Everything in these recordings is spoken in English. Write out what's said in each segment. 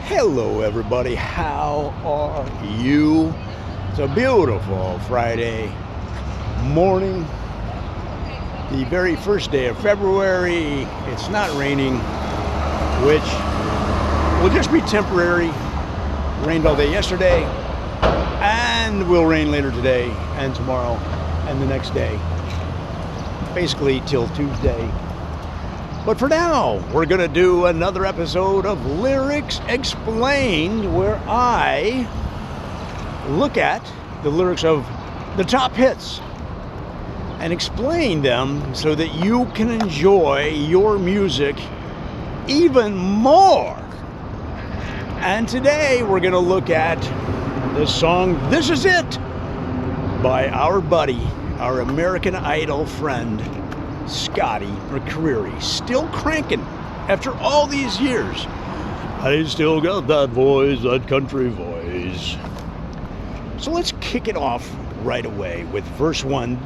Hello everybody, how are you? It's a beautiful Friday morning, the very first day of February. It's not raining, which will just be temporary. Rained all day yesterday, and will rain later today and tomorrow and the next day, basically till Tuesday. But for now, we're going to do another episode of Lyrics Explained, where I look at the lyrics of the top hits and explain them so that you can enjoy your music even more. And today, we're going to look at the song This Is It by our buddy, our American Idol friend, Scotty McCreery, still cranking after all these years. I still got that voice, that country voice. So let's kick it off right away with verse 1.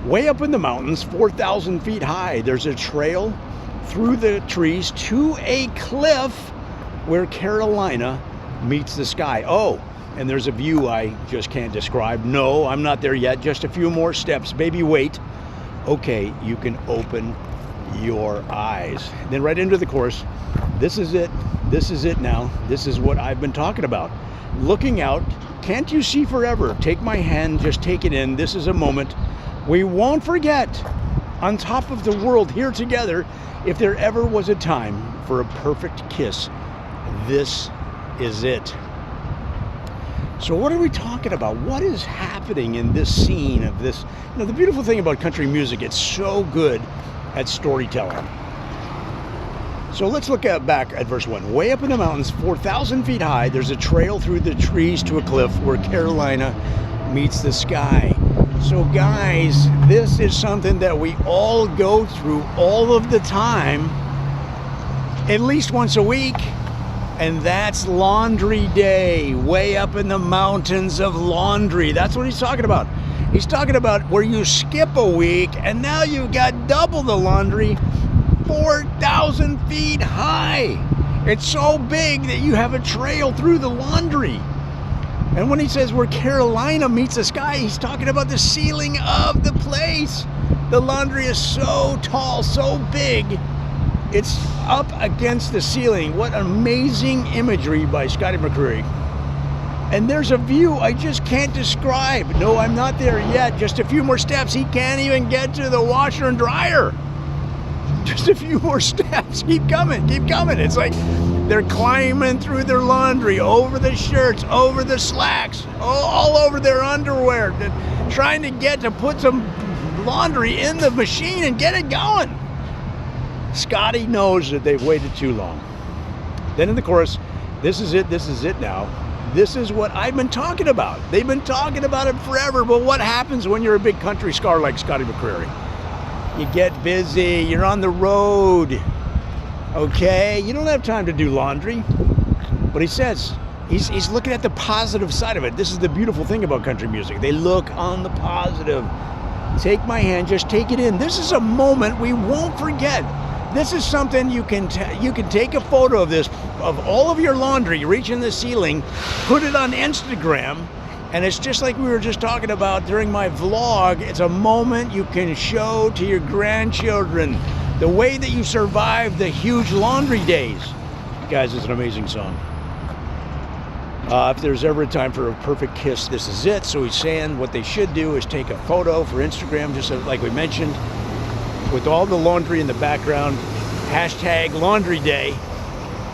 Way up in the mountains, 4,000 feet high, there's a trail through the trees to a cliff where Carolina meets the sky. Oh, and there's a view I just can't describe. No, I'm not there yet. Just a few more steps. Baby, wait. Okay, you can open your eyes. Then right into the chorus. This is it. This is it now. This is what I've been talking about. Looking out. Can't you see forever? Take my hand. Just take it in. This is a moment we won't forget. On top of the world here together. If there ever was a time for a perfect kiss, this is it. So what are we talking about? What is happening in this scene of this? You know, the beautiful thing about country music, it's so good at storytelling. So let's look back at verse 1. Way up in the mountains, 4,000 feet high, there's a trail through the trees to a cliff where Carolina meets the sky. So guys, this is something that we all go through all of the time, at least once a week. And that's laundry day, way up in the mountains of laundry. That's what he's talking about. He's talking about where you skip a week and now you've got double the laundry, 4,000 feet high. It's so big that you have a trail through the laundry. And when he says where Carolina meets the sky, he's talking about the ceiling of the place. The laundry is so tall, so big. It's up against the ceiling. What amazing imagery by Scotty McCreery. And there's a view I just can't describe. No, I'm not there yet. Just a few more steps. He can't even get to the washer and dryer. Just a few more steps. Keep coming, keep coming. It's like they're climbing through their laundry, over the shirts, over the slacks, all over their underwear. They're trying to get to put some laundry in the machine and get it going. Scotty knows that they've waited too long. Then in the chorus, this is it now. This is what I've been talking about. They've been talking about it forever, but what happens when you're a big country star like Scotty McCreery? You get busy, you're on the road, okay? You don't have time to do laundry. But he says, he's looking at the positive side of it. This is the beautiful thing about country music. They look on the positive. Take my hand, just take it in. This is a moment we won't forget. This is something you can take a photo of this, of all of your laundry reaching the ceiling, put it on Instagram, and it's just like we were just talking about during my vlog. It's a moment you can show to your grandchildren the way that you survived the huge laundry days. Guys, it's an amazing song. If there's ever a time for a perfect kiss, this is it. So he's saying what they should do is take a photo for Instagram, just like we mentioned, with all the laundry in the background, hashtag laundry day,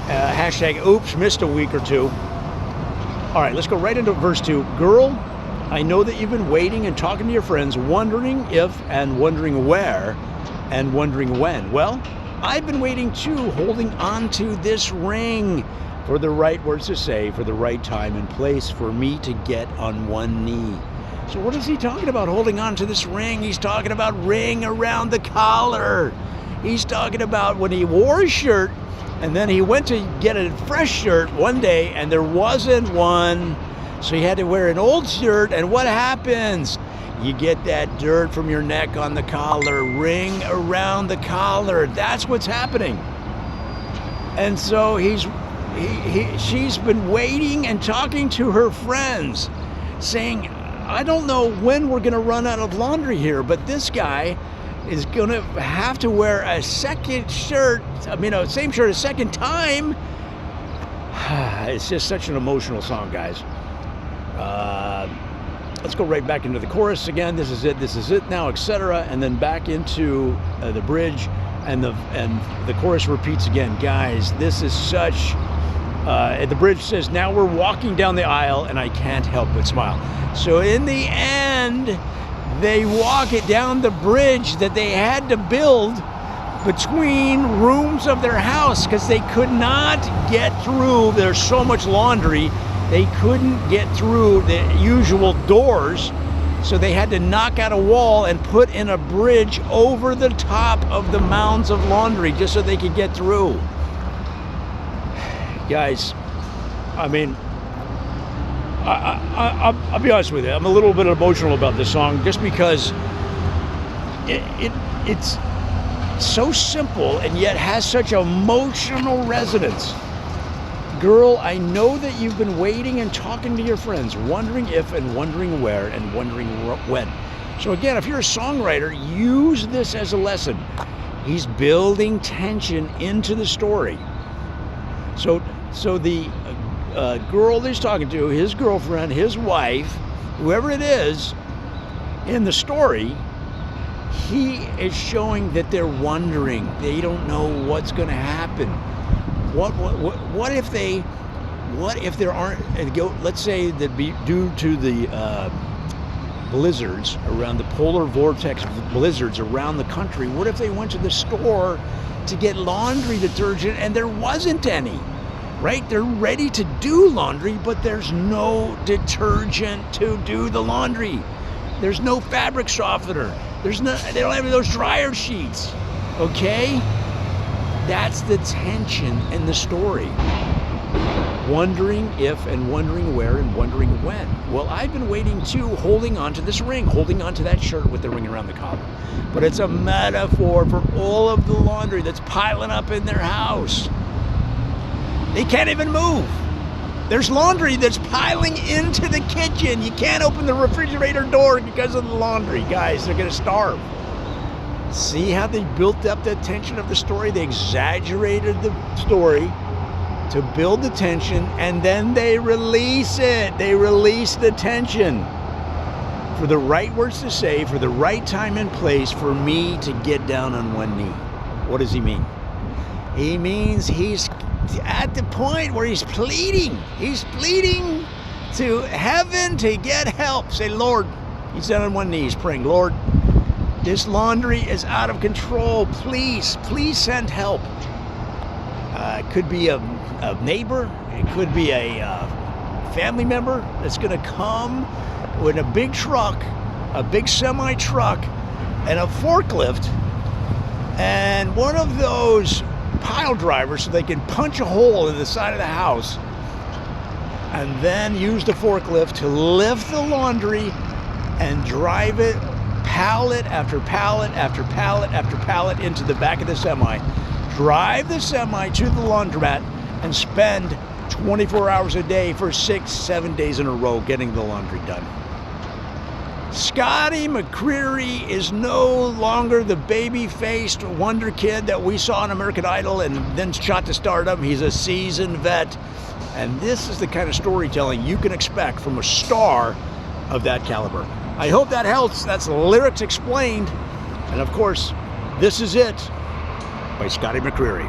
hashtag oops, missed a week or two. All right, let's go right into verse 2. Girl, I know that you've been waiting and talking to your friends, wondering if and wondering where and wondering when. Well, I've been waiting too, holding on to this ring for the right words to say, for the right time and place for me to get on one knee. So what is he talking about, holding on to this ring? He's talking about ring around the collar. He's talking about when he wore a shirt and then he went to get a fresh shirt one day and there wasn't one. So he had to wear an old shirt, and what happens? You get that dirt from your neck on the collar, ring around the collar. That's what's happening. And so he's she's been waiting and talking to her friends, saying, I don't know when we're going to run out of laundry here, but this guy is going to have to wear a second shirt, same shirt a second time. It's just such an emotional song, guys. Let's go right back into the chorus again. This is it now, etc. And then back into the bridge, and the chorus repeats again. Guys, this is such... the bridge says, now we're walking down the aisle and I can't help but smile. So in the end, they walk it down the bridge that they had to build between rooms of their house because they could not get through. There's so much laundry, they couldn't get through the usual doors. So they had to knock out a wall and put in a bridge over the top of the mounds of laundry just so they could get through. Guys, I mean, I'll be honest with you. I'm a little bit emotional about this song just because it's so simple and yet has such emotional resonance. Girl, I know that you've been waiting and talking to your friends, wondering if and wondering where and wondering when. So again, if you're a songwriter, use this as a lesson. He's building tension into the story. So the girl that he's talking to, his girlfriend, his wife, whoever it is, in the story, he is showing that they're wondering. They don't know what's going to happen. What if there aren't? Let's say that due to the blizzards around the polar vortex blizzards around the country. What if they went to the store to get laundry detergent and there wasn't any? Right? They're ready to do laundry, but there's no detergent to do the laundry. There's no fabric softener. They don't have those dryer sheets. Okay? That's the tension in the story. Wondering if and wondering where and wondering when. Well, I've been waiting too, holding on to this ring, holding on to that shirt with the ring around the collar. But it's a metaphor for all of the laundry that's piling up in their house. They can't even move. There's laundry that's piling into the kitchen. You can't open the refrigerator door because of the laundry. Guys, they're going to starve. See how they built up the tension of the story? They exaggerated the story to build the tension, and then they release it. They release the tension for the right words to say, for the right time and place for me to get down on one knee. What does he mean? He means he's at the point where he's pleading. He's pleading to heaven to get help. Say, Lord, he's down on one knee, he's praying, Lord, this laundry is out of control. Please send help. It could be a neighbor. It could be a family member that's going to come with a big truck, a big semi-truck, and a forklift, and one of those pile drivers so they can punch a hole in the side of the house and then use the forklift to lift the laundry and drive it pallet after pallet after pallet after pallet into the back of the semi, drive the semi to the laundromat, and spend 24 hours a day for 6-7 days in a row getting the laundry done. Scotty McCreery is no longer the baby-faced wonder kid that we saw on American Idol and then shot to stardom. He's a seasoned vet, and this is the kind of storytelling you can expect from a star of that caliber. I hope that helps. That's Lyrics Explained. And of course, This Is It by Scotty McCreery.